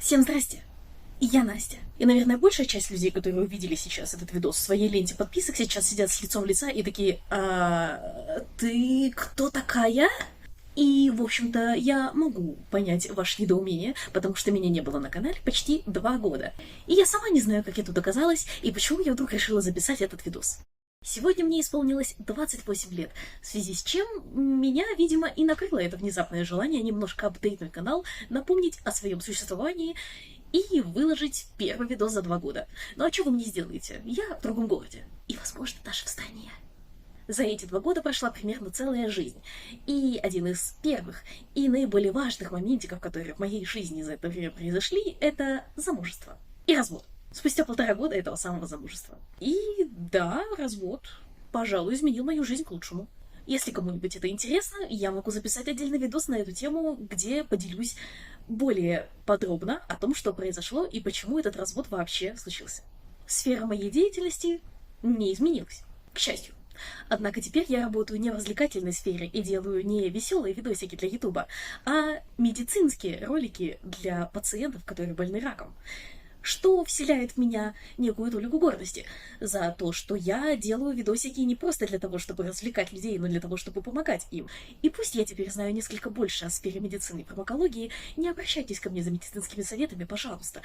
Всем здрасте! Я Настя. И, наверное, большая часть людей, которые увидели сейчас этот видос в своей ленте подписок, сейчас сидят с лицом лица и такие: ты кто такая? И, в общем-то, я могу понять ваше недоумение, потому что меня не было на канале почти 2 года. И я сама не знаю, как я тут оказалась, и почему я вдруг решила записать этот видос. Сегодня мне исполнилось 28 лет, в связи с чем меня, видимо, и накрыло это внезапное желание немножко апдейтнуть канал, напомнить о своем существовании и выложить первый видос за 2 года. Ну а что вы мне сделаете? Я в другом городе. И, возможно, даже в стране. За эти 2 года прошла примерно целая жизнь. И один из первых и наиболее важных моментиков, которые в моей жизни за это время произошли, это замужество и развод. Спустя 1,5 года этого самого замужества. И да, развод, пожалуй, изменил мою жизнь к лучшему. Если кому-нибудь это интересно, я могу записать отдельный видос на эту тему, где поделюсь более подробно о том, что произошло и почему этот развод вообще случился. Сфера моей деятельности не изменилась, к счастью. Однако теперь я работаю не в развлекательной сфере и делаю не веселые видосики для Ютуба, а медицинские ролики для пациентов, которые больны раком. Что вселяет в меня некую долю гордости за то, что я делаю видосики не просто для того, чтобы развлекать людей, но для того, чтобы помогать им. И пусть я теперь знаю несколько больше о сфере медицины и фармакологии, не обращайтесь ко мне за медицинскими советами, пожалуйста.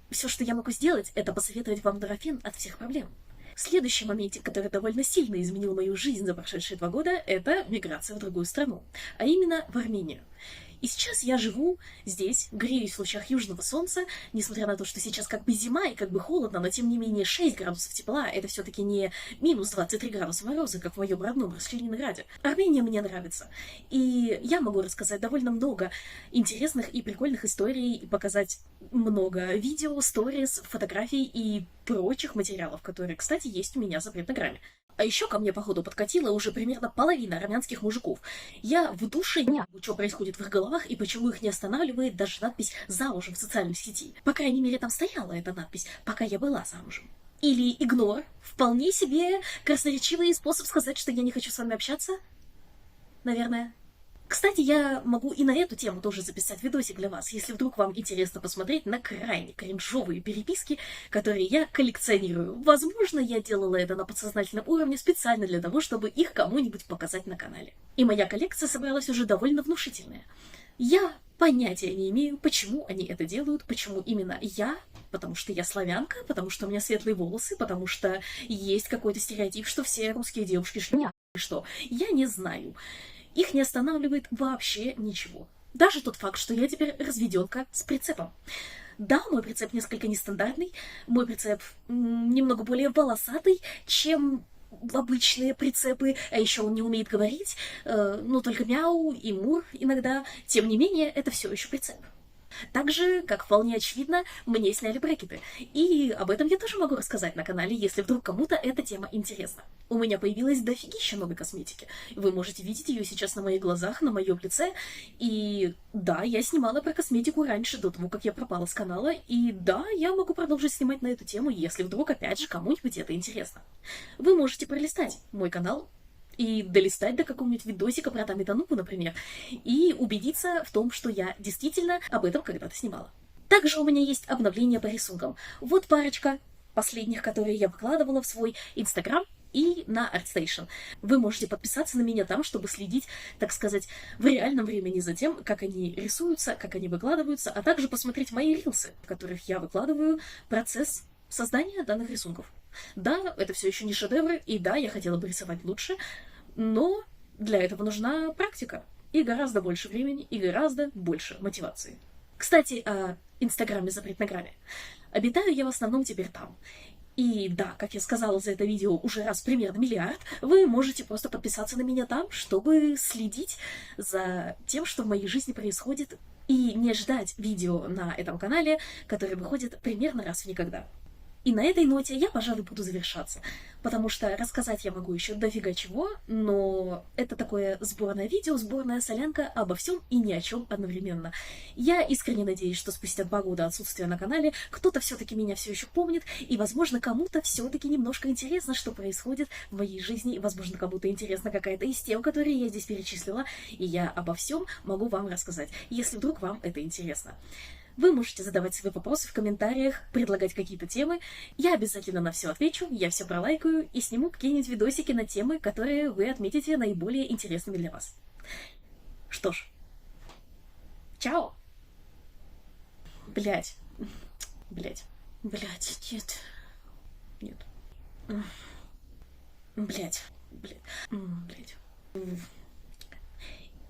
Все, что я могу сделать, это посоветовать вам нурофен от всех проблем. Следующий моментик, который довольно сильно изменил мою жизнь за прошедшие 2 года, это миграция в другую страну, а именно в Армению. И сейчас я живу здесь, греюсь в лучах южного солнца, несмотря на то, что сейчас как бы зима и как бы холодно, но тем не менее 6 градусов тепла, это все-таки не минус 23 градуса мороза, как в моем родном Рашленинграде. Армения мне нравится, и я могу рассказать довольно много интересных и прикольных историй, и показать много видео, сторис, фотографий и прочих материалов, которые, кстати, есть у меня в запретной грамме. А еще ко мне, походу, подкатила уже примерно половина армянских мужиков. Я в душе не знаю, что происходит в их головах и почему их не останавливает даже надпись «замужем» в социальной сети. По крайней мере, там стояла эта надпись, пока я была замужем. Или игнор. Вполне себе красноречивый способ сказать, что я не хочу с вами общаться. Наверное. Кстати, я могу и на эту тему тоже записать видосик для вас, если вдруг вам интересно посмотреть на крайне кринжовые переписки, которые я коллекционирую. Возможно, я делала это на подсознательном уровне специально для того, чтобы их кому-нибудь показать на канале. И моя коллекция собралась уже довольно внушительная. Я понятия не имею, почему они это делают, почему именно я, потому что я славянка, потому что у меня светлые волосы, потому что есть какой-то стереотип, что все русские девушки шлюхи, что я не знаю. Их не останавливает вообще ничего. Даже тот факт, что я теперь разведенка с прицепом. Да, мой прицеп несколько нестандартный, мой прицеп немного более волосатый, чем обычные прицепы, а еще он не умеет говорить, но только мяу и мур иногда. Тем не менее, это все еще прицеп. Так же, как вполне очевидно, мне сняли брекеты. И об этом я тоже могу рассказать на канале, если вдруг кому-то эта тема интересна. У меня появилась дофигища новой косметики. Вы можете видеть ее сейчас на моих глазах, на моем лице. И да, я снимала про косметику раньше, до того, как я пропала с канала. И да, я могу продолжить снимать на эту тему, если вдруг, опять же, кому-нибудь это интересно. Вы можете пролистать мой канал и долистать до какого-нибудь видосика про Тамитануку, например, и убедиться в том, что я действительно об этом когда-то снимала. Также у меня есть обновления по рисункам. Вот парочка последних, которые я выкладывала в свой Инстаграм и на ArtStation. Вы можете подписаться на меня там, чтобы следить, так сказать, в реальном времени за тем, как они рисуются, как они выкладываются, а также посмотреть мои рилсы, в которых я выкладываю процесс создания данных рисунков. Да, это все еще не шедевры, и да, я хотела бы рисовать лучше, но для этого нужна практика, и гораздо больше времени, и гораздо больше мотивации. Кстати, о Инстаграме запретной грамме. Обитаю я в основном теперь там. И да, как я сказала за это видео уже раз примерно миллиард, вы можете просто подписаться на меня там, чтобы следить за тем, что в моей жизни происходит, и не ждать видео на этом канале, которые выходят примерно раз в никогда. И на этой ноте я, пожалуй, буду завершаться, потому что рассказать я могу еще дофига чего, но это такое сборное видео, сборная солянка обо всем и ни о чем одновременно. Я искренне надеюсь, что спустя 2 года отсутствия на канале кто-то все-таки меня все еще помнит, и, возможно, кому-то все-таки немножко интересно, что происходит в моей жизни, и, возможно, кому-то интересна какая-то из тем, которые я здесь перечислила, и я обо всем могу вам рассказать, если вдруг вам это интересно. Вы можете задавать свои вопросы в комментариях, предлагать какие-то темы. Я обязательно на все отвечу, я все пролайкаю и сниму какие-нибудь видосики на темы, которые вы отметите наиболее интересными для вас. Что ж, чао! Блять. Блять. Блять, нет. Нет. Блять. Блять. Блять.